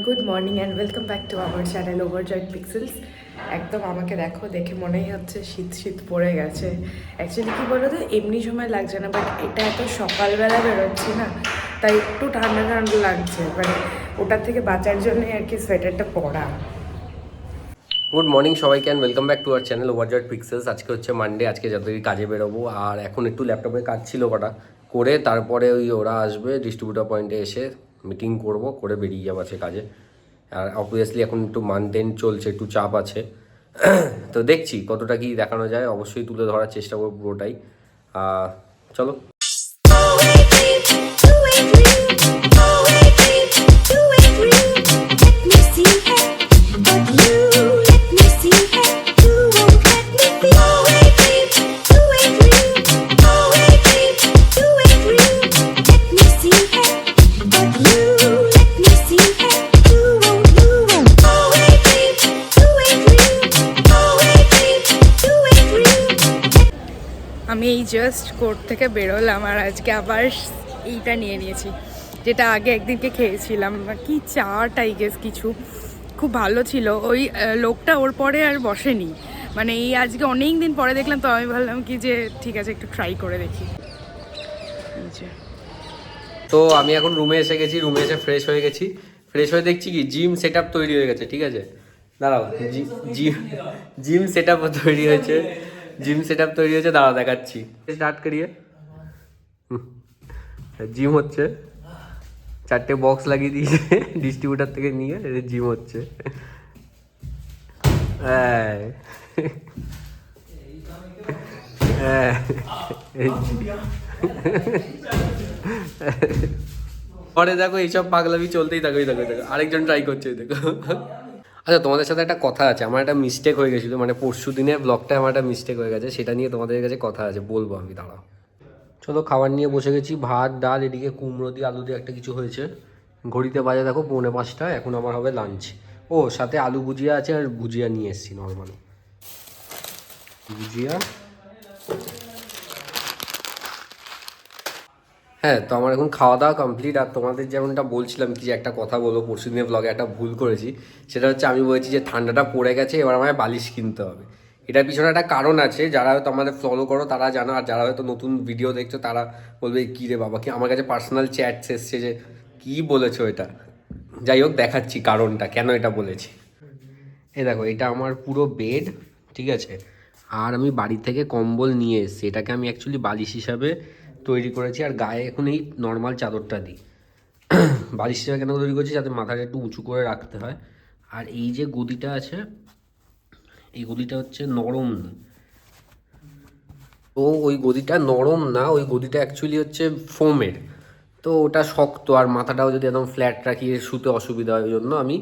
Good morning and welcome back to our channel ওভারজয়েড pixels. একদম আমাকে দেখে মনেই হচ্ছে শীত শীত পড়ে গেছে। অ্যাকচুয়ালি কী বলো তো, এমনি সময় লাগছে না, বাট এটা এত সকালবেলা বেরোচ্ছি না, তাই একটু ঠান্ডা ঠান্ডা লাগছে। মানে ওটার থেকে বাঁচার জন্যই আর কি সোয়েটারটা পরা। গুড মর্নিং সবাইকে and welcome back to our channel ওভারজয়েড pixels. আজকে হচ্ছে মানডে, আজকে যতদিন কাজে বেরোবো। আর এখন একটু ল্যাপটপে কাজ ছিল কটা করে, তারপরে ওরা আসবে ডিস্ট্রিবিউটার পয়েন্টে, এসে মিটিং করে বেরিয়ে যাবো আছে কাজে। আর অবভিয়াসলি এখন একটু মান্থ এন্ড চলছে, একটু চাপ আছে। তো দেখছি কতটা কি দেখানো যায়, অবশ্যই তুলে ধরার চেষ্টা করবো পুরোটাই। চলো। আমি এই জাস্ট কোর্ট থেকে বেরোলাম, আর আজকে আবার এইটা নিয়ে নিয়েছি, যেটা আগে একদিনকে খেয়েছিলাম। কি চাটাই গেস কিছু খুব ভালো ছিল। ওই লোকটা ওর পরে আর বসেনি, মানে এই আজকে অনেক দিন পরে দেখলাম, তো আমি ভাবলাম কি যে ঠিক আছে একটু ট্রাই করে দেখি। তো আমি এখন রুমে এসে গেছি, রুমে এসে ফ্রেশ হয়ে গেছি। ফ্রেশ হয়ে দেখছি কি জিম সেট আপ তৈরি হয়ে গেছে। ঠিক আছে, দাঁড়াও, জিম সেট আপ তৈরি হয়েছে। দাঁড়াও দেখাচ্ছি। স্টার্ট করিয়ে জিম হচ্ছে, 4টে বক্স লাগিয়ে দিয়েছে ডিস্ট্রিবিউটার থেকে নিয়ে, জিম হচ্ছে। পরে দেখো এইসব পাগলামি চলতেই থাকো। আরেকজন ট্রাই করছে, দেখো। আচ্ছা, তোমাদের সাথে একটা কথা আছে। আমার একটা মিস্টেক হয়ে গেছিলো, মানে পরশু দিনের ব্লগটা আমার একটা মিস্টেক হয়ে গেছে, সেটা নিয়ে তোমাদের কাছে কথা আছে, বলবো আমি, দাঁড়াও। চলো, খাবার নিয়ে বসে গেছি। ভাত, ডাল, এদিকে কুমড়ো দিয়ে আলু দিয়ে একটা কিছু হয়েছে। ঘড়িতে বাজে দেখো 4:45, এখন আমার হবে লাঞ্চ। ও, সাথে আলু ভুজিয়া আছে, আর ভুজিয়া নিয়ে এসেছি নর্মাল ভুজিয়া। হ্যাঁ, তো আমার এখন খাওয়া দাওয়া কমপ্লিট। আর তোমাদের যেমনটা বলছিলাম কি যে একটা কথা বলবো, পরশু দিনের ব্লগে একটা ভুল করেছি। সেটা হচ্ছে আমি বলেছি যে ঠান্ডাটা পড়ে গেছে, এবার আমায় বালিশ কিনতে হবে। এটার পিছনে একটা কারণ আছে, যারা হয়তো আমাদের ফলো করো তারা জানো, আর যারা হয়তো নতুন ভিডিও দেখছো তারা বলবে কী রে বাবা, কি আমার কাছে পার্সোনাল চ্যাটস এসছে যে কী বলেছো এটা। যাই হোক, দেখাচ্ছি কারণটা কেন এটা বলেছি। এই দেখো, এটা আমার পুরো বেড, ঠিক আছে। আর আমি বাড়ি থেকে কম্বল নিয়ে এসেছি, এটাকে আমি অ্যাকচুয়ালি বালিশ হিসাবে তৈরি করেছি। আর গায়ে এখন এই নর্মাল চাদরটা দিই। বালিশ হিসাবে কেন তৈরি করছি, যাতে মাথাটা একটু উঁচু করে রাখতে হয়। আর এই যে গদিটা আছে, এই গদিটা হচ্ছে নরম না। তো ওই গদিটা নরম না, ওই গদিটা অ্যাকচুয়ালি হচ্ছে ফোমের। তো ওটা শক্ত, আর মাথাটাও যদি একদম ফ্ল্যাট রাখি শুতে অসুবিধা হয়, ওই জন্য আমি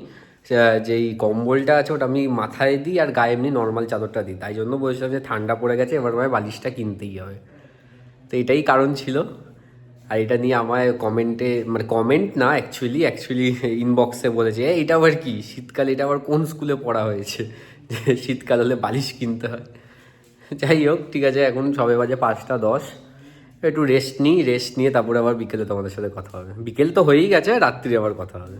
যেই কম্বলটা আছে ওটা আমি মাথায় দিই, আর গায়ে এমনি নর্মাল চাদরটা দিই। তাই জন্য বলছিলাম যে ঠান্ডা পড়ে গেছে, এবার আমার বালিশটা কিনতেই হবে। তো এটাই কারণ ছিল। আর এটা নিয়ে আমায় কমেন্টে, মানে কমেন্ট না, অ্যাকচুয়ালি ইনবক্সে বলেছে এটা আবার কি শীতকালে, এটা আবার কোন স্কুলে পড়া হয়েছে যে শীতকাল হলে বালিশ কিনতে হয়। যাই হোক, ঠিক আছে, এখন সবে বাজে 5:10। একটু রেস্ট নিয়ে তারপরে আবার বিকেলে তোমাদের সাথে কথা হবে। বিকেল তো হয়েই গেছে, রাত্রি আবার কথা হবে।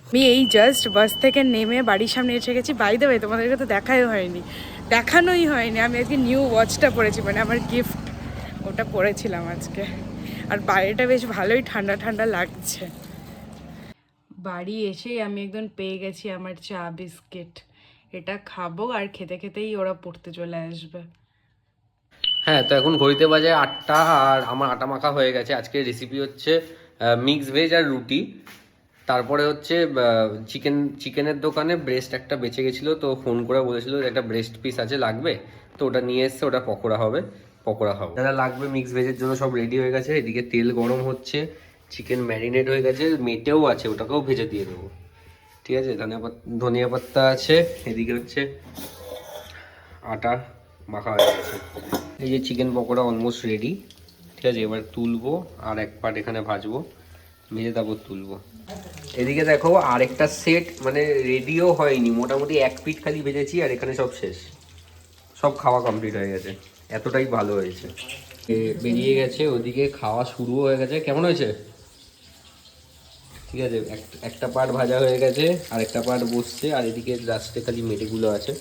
আমি এই জাস্ট বাস থেকে নেমে বাড়ির সামনে এসে গেছি। বাই দ্য ওয়ে, তোমাদেরকে তো দেখানোই হয়নি। আমি আজকে নিউ ওয়াচটা পরেছি, মানে আমার গিফট, ওটা পরেছিলাম আজকে। আর বাইরেটা বেশ ভালোই ঠান্ডা ঠান্ডা লাগছে। বাড়ি এসেই আমি একদম পেয়ে গেছি আমার চা বিস্কিট। এটা খাবো, আর খেতে খেতেই ওরা পড়তে চলে আসবে। হ্যাঁ, তো এখন ঘড়িতে বাজে 8টা, আর আমার আটা মাখা হয়ে গেছে। আজকে রেসিপি হচ্ছে মিক্স ভেজ আর রুটি। তারপরে হচ্ছে চিকেনের দোকানে ব্রেস্ট একটা বেঁচে গেছিলো, তো ফোন করে বলেছিল যে একটা ব্রেস্ট পিস আছে লাগবে, তো ওটা নিয়ে এসছে, ওটা পকোড়া হবে, পকোড়া খাবো। যারা লাগবে মিক্স ভেজের জন্য সব রেডি হয়ে গেছে। এদিকে তেল গরম হচ্ছে, চিকেন ম্যারিনেট হয়ে গেছে, মেটেও আছে, ওটাকেও ভেজে দিয়ে দেবো। ঠিক আছে, ধনিয়া পাত্তা আছে। এদিকে হচ্ছে আটা মাখা হয়ে গেছে। এই যে চিকেন পকোড়া অলমোস্ট রেডি। ঠিক আছে, এবার তুলবো, আর এক পার্ট এখানে ভাজবো, ভেজে তারপর তুলবো। এদিকে দেখো আরেকটা সেট, মানে রেডিও হয়নি, মোটামুটি 1 পিঠ খালি ভেজেছি, আর এখানে সব শেষ, সব খাওয়া কমপ্লিট হয়ে গেছে। এতটাই ভালো হয়েছে। বেরিয়ে গেছে, ওদিকে খাওয়া শুরু হয়ে গেছে। কেমন হয়েছে? ঠিক আছে, একটা পার্ট ভাজা হয়ে গেছে, আর একটা পার্ট বসছে, আর এদিকে লাস্টে খালি মেটেগুলো আছে।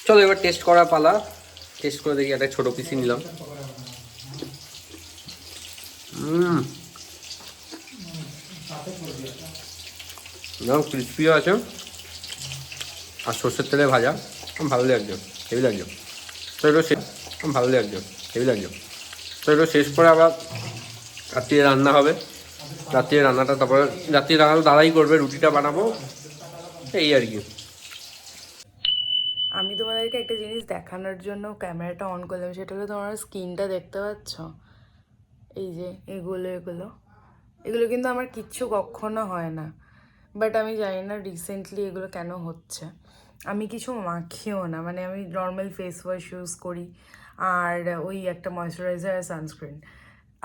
চলো এবার টেস্ট করা পালা। টেস্ট করে দেখি, একটা ছোটো পিসি নিলাম। ক্রিস্পিও আছে, আর সর্ষের তেলে ভাজা, ভালো লাগছে, হেভি লাগছে। তো এগুলো শেষ, ভালো লাগছে, হেভি লাগছে। তো এগুলো শেষ করে আবার রাত্রিরে রান্না হবে। রাত্রিরে রান্নাটা তারপরে রাত্রিরে রান্না দাদাই করবে, রুটিটা বানাবো, এই আর কি। আমি তোমাদেরকে একটা জিনিস দেখানোর জন্য ক্যামেরাটা অন করলাম, সেটা হলো তোমরা স্কিনটা দেখতে পাচ্ছ, এই যে এগুলো এগুলো কিন্তু আমার কিচ্ছু কখনো হয় না, বাট আমি জানি না রিসেন্টলি এগুলো কেন হচ্ছে। আমি কিছু মাখিও না, মানে আমি নর্মাল ফেস ওয়াশ ইউজ করি আর ওই একটা ময়শ্চারাইজার আর সানস্ক্রিন।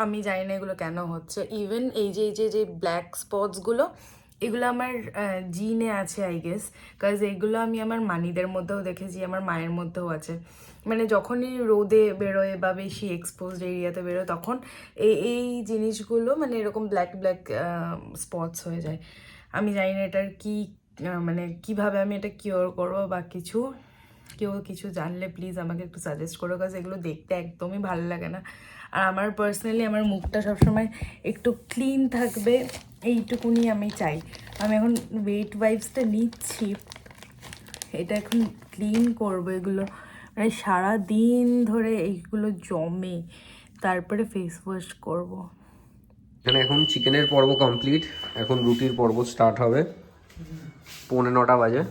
আমি জানি না এগুলো কেন হচ্ছে। ইভেন এই যে ব্ল্যাক স্পটসগুলো, এগুলো আমার জিনে আছে আই গেস, কাজ এগুলো আমি আমার মানিদের মধ্যেও দেখেছি, আমার মায়ের মধ্যেও আছে। মানে যখনই রোদে বেরোয় বা বেশি এক্সপোজড এরিয়াতে বেরোয়, তখন এই জিনিসগুলো মানে এরকম ব্ল্যাক স্পটস হয়ে যায়। আমি জানি না এটার কি মানে কিভাবে আমি এটা কিওর করবো বা কিছু। কেউ কিছু জানলে প্লিজ আমাকে একটু সাজেস্ট করো, কাজ এগুলো দেখতে একদমই ভালো লাগে না। আর আমার পার্সোনালি আমার মুখটা সবসময় একটু ক্লিন থাকবে, এইটুকুনি আমি চাই। আমি এখন ওয়েট ওয়াইপসটা নিচ্ছি, এটা এখন ক্লিন করবো। এগুলো মানে সারাদিন ধরে এইগুলো জমে, তারপরে ফেস ওয়াশ করবো। এখানে এখন চিকেনের পর্ব কমপ্লিট, এখন রুটির পর্ব স্টার্ট হবে। 9:45 বাজে,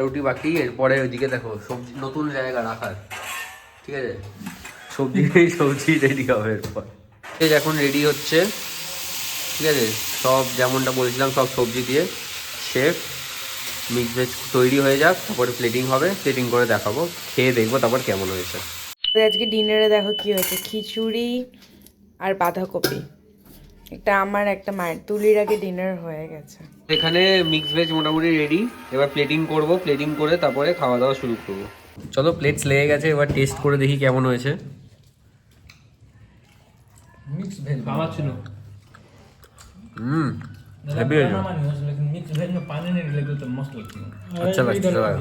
রুটি বাকি। এরপরে ওইদিকে দেখো সবজি, নতুন জায়গা রাখার, ঠিক আছে, সবজি রেডি হবে এরপর। এই এখন রেডি হচ্ছে, ঠিক আছে, সব যেমনটা বলেছিলাম সব সবজি দিয়ে শেফ। মিক্স ভেজ তৈরি হয়ে যাক, তারপরে প্লেটিং হবে, প্লেটিং করে দেখাবো, খেয়ে দেখবো তারপর কেমন হয়েছে। আজকে ডিনারে দেখো কি হয়েছে, খিচুড়ি আর বাঁধাকপি। একটা আমার একটা মায়ের, তুলির আগে ডিনার হয়ে গেছে। এখানে মিক্স ভেজ মোটামুটি রেডি, এবার প্লেটিং করব, প্লেটিং করে তারপরে খাওয়া দাওয়া শুরু করবো। চলো প্লেটস লেগে গেছে, এবার টেস্ট করে দেখি কেমন হয়েছে। मिक्स वेज खावा चलो हेवी है जो लेकिन मिक्स वेज में पानी नहीं डलेगा तो मस्त लगती है। अच्छा लगता है।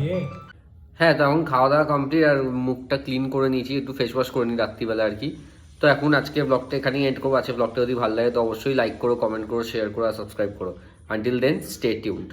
হ্যাঁ, তো এখন খাওয়া দাওয়া কমপ্লিট, আর মুখটা ক্লিন করে নিয়েছি, একটু ফেস ওয়াশ করে নিই রাত্রিবেলা আর কি। তো এখন আজকে ব্লগটা এখানেই এন্ড করবো। আছে ব্লগটা যদি ভালো লাগে তো অবশ্যই লাইক করো, কমেন্ট করো, শেয়ার করো আর সাবস্ক্রাইব করো। Until then stay tuned.